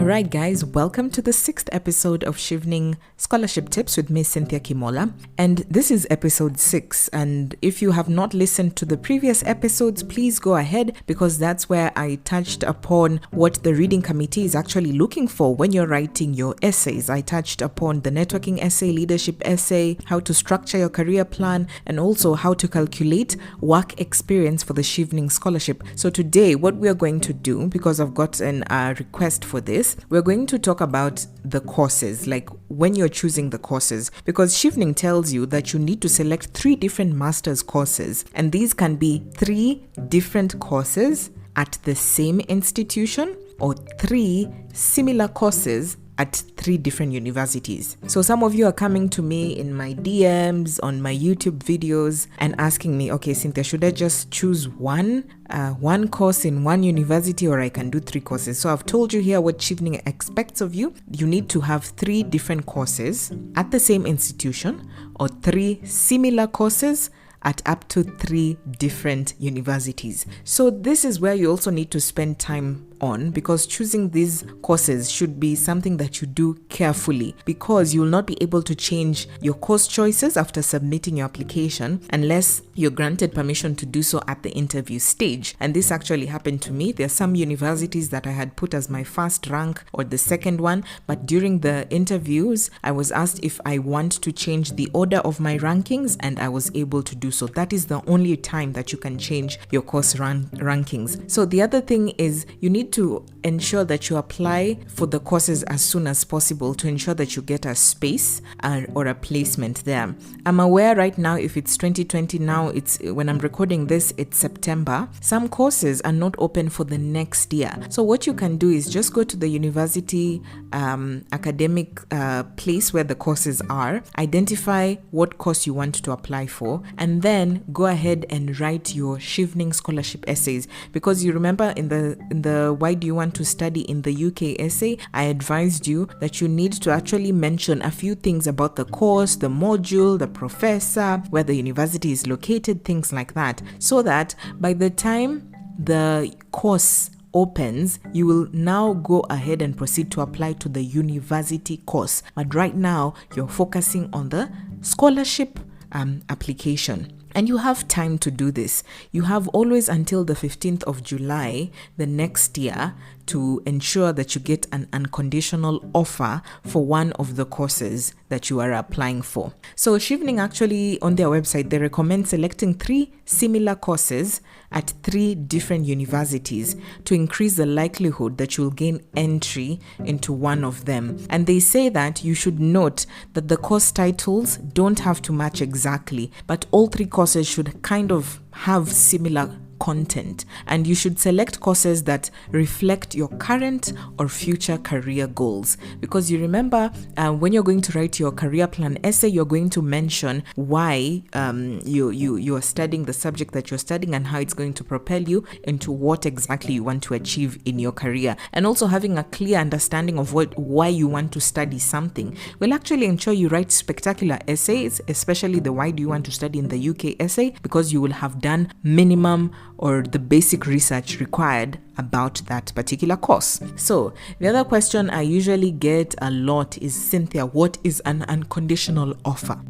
Alright guys, welcome to the 6th episode of Chevening Scholarship Tips with Miss Cynthia Kimola. And this is episode 6. And if you have not listened to the previous episodes, please go ahead because that's where I touched upon what the reading committee is actually looking for when you're writing your essays. I touched upon the networking essay, leadership essay, how to structure your career plan, and also how to calculate work experience for the Chevening Scholarship. So today, what we are going to do, because I've gotten a request for this, we're going to talk about the courses, like when you're choosing the courses, because Chevening tells you that you need to select 3 different master's courses, and these can be 3 different courses at the same institution or 3 similar courses at 3 different universities. So some of you are coming to me in my DMs on my YouTube videos and asking me, okay, Cynthia, should I just choose one course in one university, or I can do 3 courses? So I've told you here what Chevening expects of you. You need to have 3 different courses at the same institution or 3 similar courses at up to 3 different universities. So this is where you also need to spend time on, because choosing these courses should be something that you do carefully, because you will not be able to change your course choices after submitting your application unless you're granted permission to do so at the interview stage. And this actually happened to me. There are some universities that I had put as my first rank or the second one, but during the interviews I was asked if I want to change the order of my rankings, and I was able to do so. That is the only time that you can change your course rankings. So the other thing is you need to ensure that you apply for the courses as soon as possible to ensure that you get a space or a placement there. I'm aware right now, if it's 2020 now, it's when I'm recording this, it's September. Some courses are not open for the next year. So what you can do is just go to the university academic place where the courses are, identify what course you want to apply for, and then go ahead and write your Chevening scholarship essays. Because you remember in the why do you want to study in the UK essay, I advised you that you need to actually mention a few things about the course, the module, the professor, where the university is located, things like that, so that by the time the course opens, you will now go ahead and proceed to apply to the university course. But right now, you're focusing on the scholarship application. And you have time to do this. You have always until the 15th of July the next year to ensure that you get an unconditional offer for one of the courses that you are applying for. So Chevening actually, on their website, they recommend selecting 3 similar courses at 3 different universities to increase the likelihood that you'll gain entry into one of them. And they say that you should note that the course titles don't have to match exactly, but all 3 courses should kind of have similar content, and you should select courses that reflect your current or future career goals. Because you remember, when you're going to write your career plan essay, you're going to mention why you are studying the subject that you're studying and how it's going to propel you into what exactly you want to achieve in your career. And also having a clear understanding of why you want to study something will actually ensure you write spectacular essays, especially the why do you want to study in the UK essay, because you will have done minimum or the basic research required about that particular course. So the other question I usually get a lot is, Cynthia, what is an unconditional offer?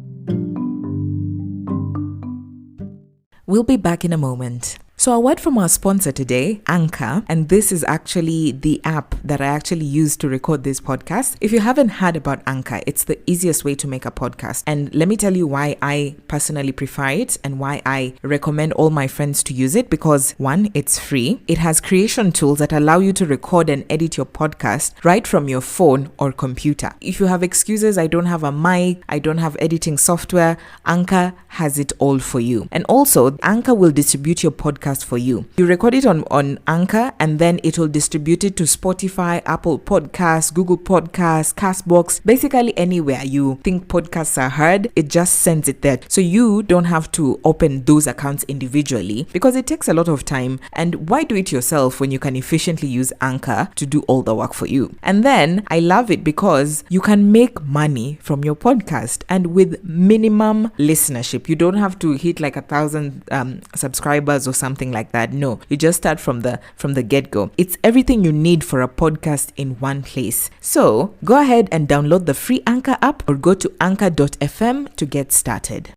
We'll be back in a moment. So a word from our sponsor today, Anchor, and this is actually the app that I actually use to record this podcast. If you haven't heard about Anchor, it's the easiest way to make a podcast. And let me tell you why I personally prefer it and why I recommend all my friends to use it. Because 1, it's free. It has creation tools that allow you to record and edit your podcast right from your phone or computer. If you have excuses, I don't have a mic, I don't have editing software, Anchor has it all for you. And also, Anchor will distribute your podcast for you. You record it on Anchor, and then it will distribute it to Spotify, Apple Podcasts, Google Podcasts, Castbox, basically anywhere you think podcasts are heard, it just sends it there. So you don't have to open those accounts individually, because it takes a lot of time. And why do it yourself when you can efficiently use Anchor to do all the work for you? And then I love it because you can make money from your podcast, and with minimum listenership. You don't have to hit like 1,000 subscribers or something something like that. No, you just start from the get-go. It's everything you need for a podcast in one place. So go ahead and download the free Anchor app or go to anchor.fm to get started.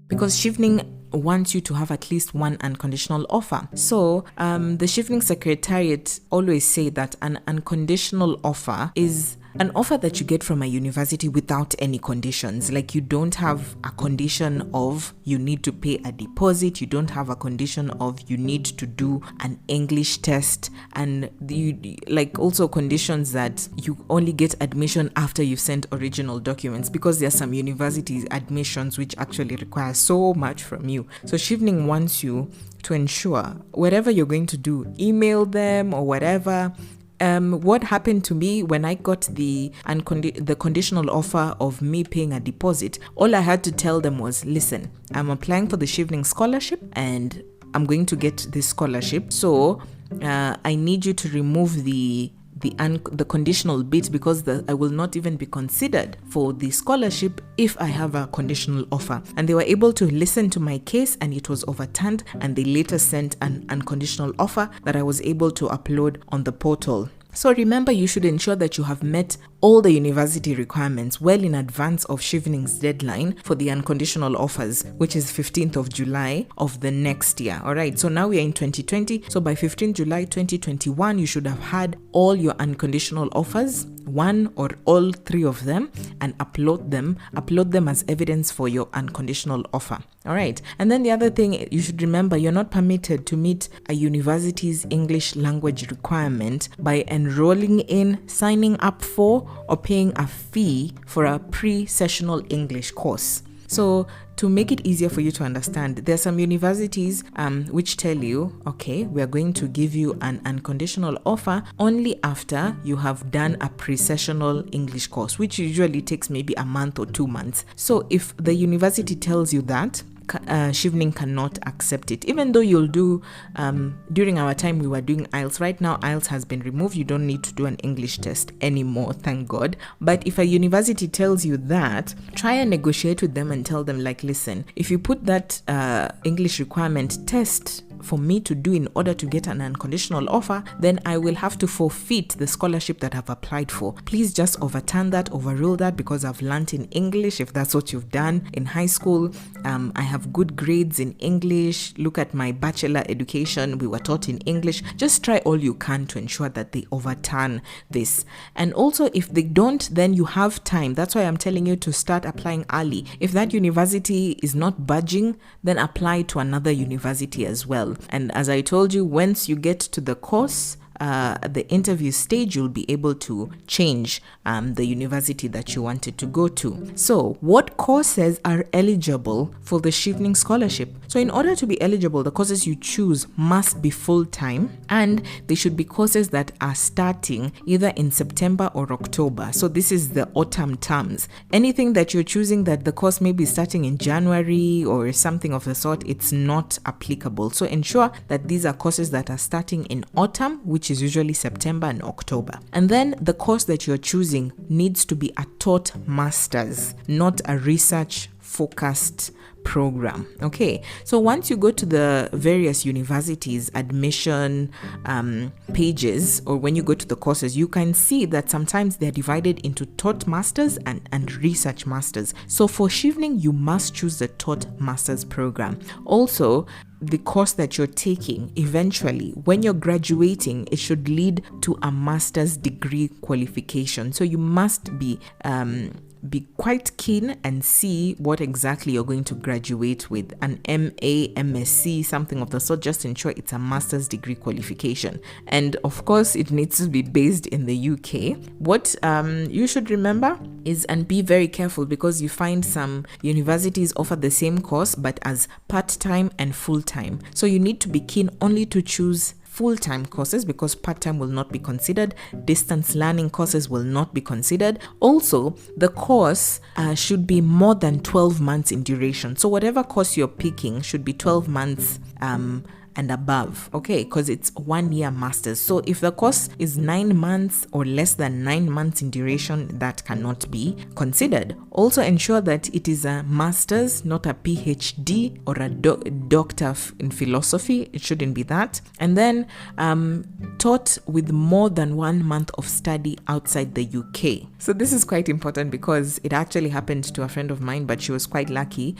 Because Chevening wants you to have at least one unconditional offer. So the Chevening Secretariat always say that an unconditional offer is an offer that you get from a university without any conditions. Like, you don't have a condition of you need to pay a deposit. You don't have a condition of you need to do an English test, and also conditions that you only get admission after you've sent original documents, because there are some universities admissions which actually require so much from you. So Chevening wants you to ensure whatever you're going to do, email them or whatever. What happened to me when I got the conditional offer of me paying a deposit, all I had to tell them was, listen, I'm applying for the Chevening scholarship and I'm going to get this scholarship. So I need you to remove the conditional bit, because I will not even be considered for the scholarship if I have a conditional offer. And they were able to listen to my case, and it was overturned, and they later sent an unconditional offer that I was able to upload on the portal. So remember, you should ensure that you have met all the university requirements well in advance of Chevening's deadline for the unconditional offers, which is 15th of July of the next year. All right, so now we are in 2020. So by 15th July 2021, you should have had all your unconditional offers, one or all three of them, and upload them as evidence for your unconditional offer. All right. And then the other thing you should remember, you're not permitted to meet a university's English language requirement by enrolling in, signing up for, or paying a fee for a pre-sessional English course. So to make it easier for you to understand, there are some universities which tell you, okay, we are going to give you an unconditional offer only after you have done a pre-sessional English course, which usually takes maybe a month or 2 months. So if the university tells you that, Chevening cannot accept it, even though you'll do during our time we were doing IELTS. Right now IELTS has been removed. You don't need to do an English test anymore, thank God. But if a university tells you that, try and negotiate with them and tell them, like, listen, if you put that English requirement test for me to do in order to get an unconditional offer, then I will have to forfeit the scholarship that I've applied for. Please just overturn that, overrule that, because I've learned in English, if that's what you've done in high school. I have good grades in English. Look at my bachelor education. We were taught in English. Just try all you can to ensure that they overturn this. And also, if they don't, then you have time. That's why I'm telling you to start applying early. If that university is not budging, then apply to another university as well. And as I told you, once you get to the course, the interview stage, you'll be able to change the university that you wanted to go to. So what courses are eligible for the Chevening scholarship? So in order to be eligible, the courses you choose must be full-time, and they should be courses that are starting either in September or October. So this is the autumn terms. Anything that you're choosing that the course may be starting in January or something of the sort, it's not applicable. So ensure that these are courses that are starting in autumn, which is usually September and October. And then the course that you're choosing needs to be a taught master's, not a research focused program. Okay, so once you go to the various universities admission pages, or when you go to the courses, you can see that sometimes they're divided into taught masters and research masters. So for Chevening, you must choose the taught masters program. Also, the course that you're taking, eventually, when you're graduating, it should lead to a master's degree qualification. So you must be quite keen and see what exactly you're going to graduate with. An MA, MSc, something of the sort. Just ensure it's a master's degree qualification. And of course, it needs to be based in the UK. What you should remember is, and be very careful, because you find some universities offer the same course but as part-time and full-time. So you need to be keen only to choose full-time courses, because part-time will not be considered. Distance learning courses will not be considered. Also, the course should be more than 12 months in duration. So whatever course you're picking should be 12 months and above, okay, because it's 1 year master's. So if the course is 9 months or less than 9 months in duration, that cannot be considered. Also ensure that it is a master's, not a PhD or a doctor in philosophy. It shouldn't be that. And then taught with more than 1 month of study outside the UK. So this is quite important because it actually happened to a friend of mine, but she was quite lucky.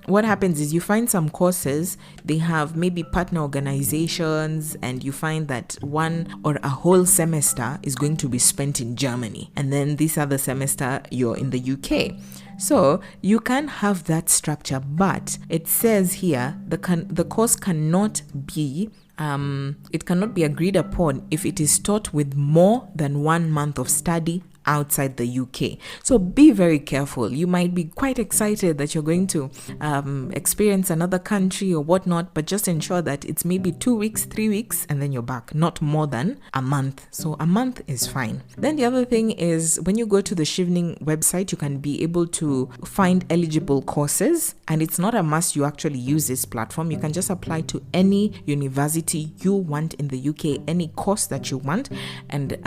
What happens is you find some courses, they have maybe partner organizations, and you find that one or a whole semester is going to be spent in Germany, and then this other semester you're in the UK. So you can have that structure, but it says here the course cannot be it cannot be agreed upon if it is taught with more than 1 month of study outside the UK. So be very careful. You might be quite excited that you're going to experience another country or whatnot, but just ensure that it's maybe 2 weeks, 3 weeks, and then you're back, not more than a month. So a month is fine. Then the other thing is, when you go to the Chevening website, you can be able to find eligible courses, and it's not a must you actually use this platform. You can just apply to any university you want in the UK, any course that you want, and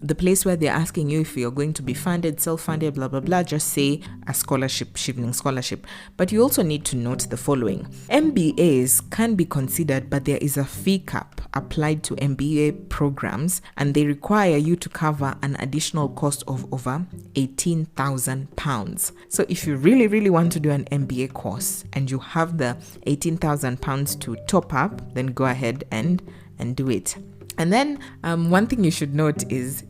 the place where they're asking you if you're going to be funded, self-funded, blah, blah, blah, just say a scholarship, Chevening scholarship. But you also need to note the following. MBAs can be considered, but there is a fee cap applied to MBA programs, and they require you to cover an additional cost of over £18,000. So if you really, really want to do an MBA course and you have the £18,000 to top up, then go ahead and do it. And then one thing you should note is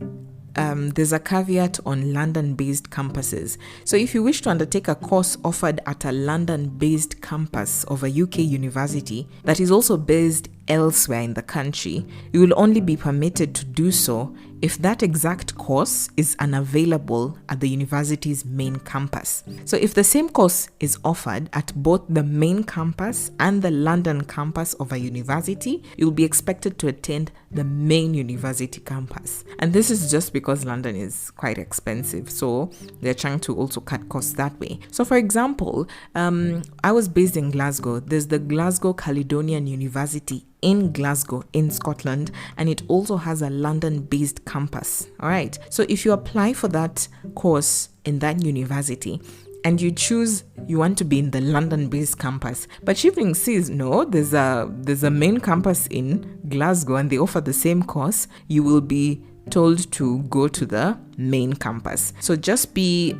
there's a caveat on London-based campuses. So if you wish to undertake a course offered at a London-based campus of a UK university that is also based elsewhere in the country, you will only be permitted to do so if that exact course is unavailable at the university's main campus. So if the same course is offered at both the main campus and the London campus of a university, you'll be expected to attend the main university campus. And this is just because London is quite expensive, so they're trying to also cut costs that way. So for example, I was based in Glasgow. There's the Glasgow Caledonian University in Glasgow in Scotland, and it also has a London-based campus. All right, so if you apply for that course in that university and you choose you want to be in the London-based campus, but Chevening says no, there's a main campus in Glasgow and they offer the same course, you will be told to go to the main campus. So just be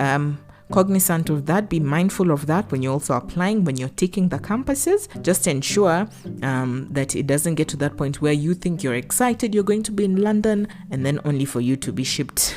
cognizant of that, be mindful of that when you're also applying, when you're taking the campuses. Just ensure that it doesn't get to that point where you think you're excited you're going to be in London and then only for you to be shipped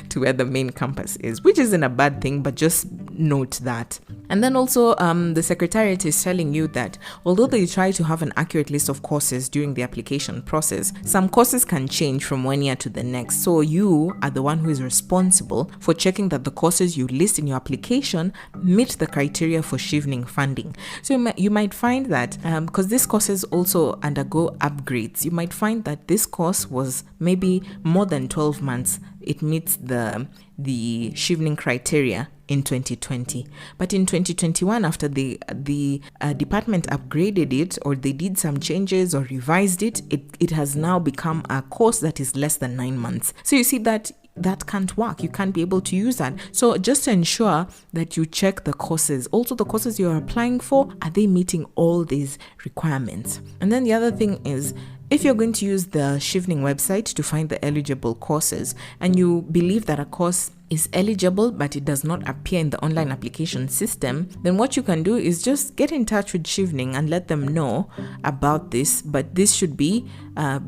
to where the main campus is, which isn't a bad thing, but just note that. And then also the Secretariat is telling you that although they try to have an accurate list of courses during the application process, some courses can change from 1 year to the next. So you are the one who is responsible for checking that the courses you list in your application meet the criteria for Chevening funding. So you might find that because these courses also undergo upgrades, you might find that this course was maybe more than 12 months. It meets the Chevening criteria in 2020, but in 2021, after the department upgraded it, or they did some changes or revised it, it has now become a course that is less than 9 months. So you see that can't work. You can't be able to use that. So just ensure that you check the courses. Also, the courses you're applying for, are they meeting all these requirements? And then the other thing is, if you're going to use the Chevening website to find the eligible courses and you believe that a course is eligible but it does not appear in the online application system, then what you can do is just get in touch with Chevening and let them know about this. But this should be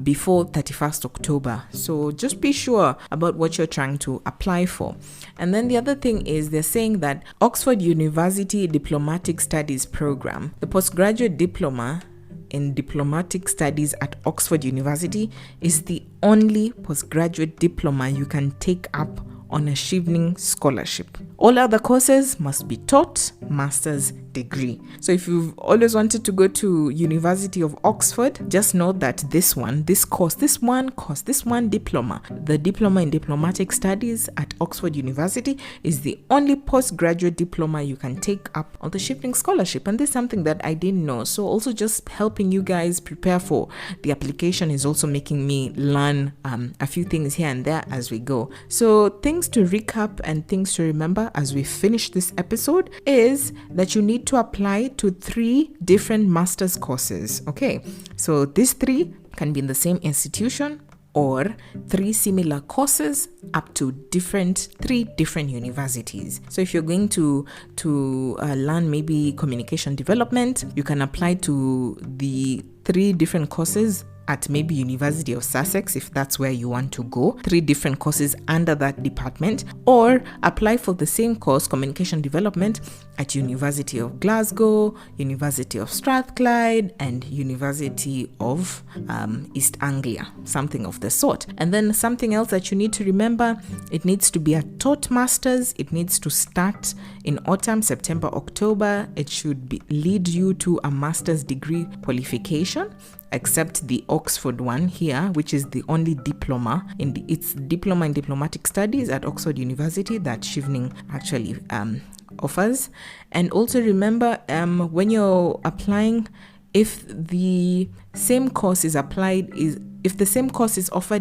before 31st October. So just be sure about what you're trying to apply for. And then the other thing is, they're saying that Oxford University Diplomatic Studies Program, the postgraduate diploma in diplomatic studies at Oxford University, is the only postgraduate diploma you can take up on a Chevening scholarship. All other courses must be taught master's degree. So if you've always wanted to go to University of Oxford, just know that this one diploma, the diploma in diplomatic studies at Oxford University is the only postgraduate diploma you can take up on the Chevening scholarship. And this is something that I didn't know. So also just helping you guys prepare for the application is also making me learn a few things here and there as we go. So things to recap and things to remember as we finish this episode is that you need to apply to 3 different master's courses. Okay, so these 3 can be in the same institution, or 3 similar courses up to 3 different universities. So if you're going to learn maybe communication development, you can apply to the 3 different courses at maybe University of Sussex, if that's where you want to go, 3 different courses under that department, or apply for the same course, communication development, at University of Glasgow, University of Strathclyde, and University of East Anglia, something of the sort. And then something else that you need to remember, it needs to be a taught master's. It needs to start in autumn, September, October. It should lead you to a master's degree qualification, except the Oxford one here, which is the only diploma it's diploma in diplomatic studies at Oxford University that Chevening actually offers. And also remember, when you're applying, if the same course is offered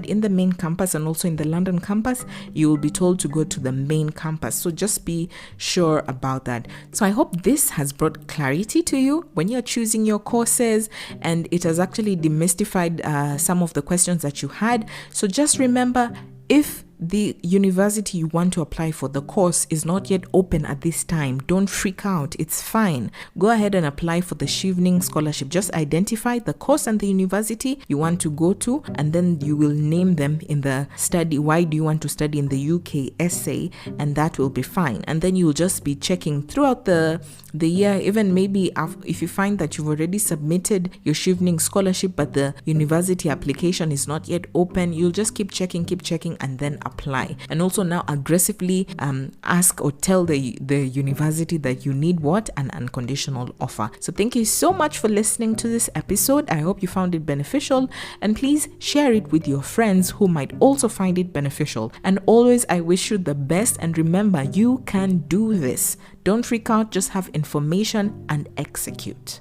in the main campus and also in the London campus, you will be told to go to the main campus. So just be sure about that. So I hope this has brought clarity to you when you're choosing your courses, and it has actually demystified some of the questions that you had. So just remember, if the university you want to apply for, the course is not yet open at this time, don't freak out. It's fine. Go ahead and apply for the Chevening scholarship. Just identify the course and the university you want to go to, and then you will name them in the study. Why do you want to study in the UK essay? And that will be fine. And then you'll just be checking throughout the year, even maybe if you find that you've already submitted your Chevening scholarship but the university application is not yet open, you'll just keep checking, and then apply. And also now aggressively ask or tell the university that you need what? An unconditional offer. So thank you so much for listening to this episode. I hope you found it beneficial, and please share it with your friends who might also find it beneficial. And always, I wish you the best, and remember, you can do this. Don't freak out, just have information and execute.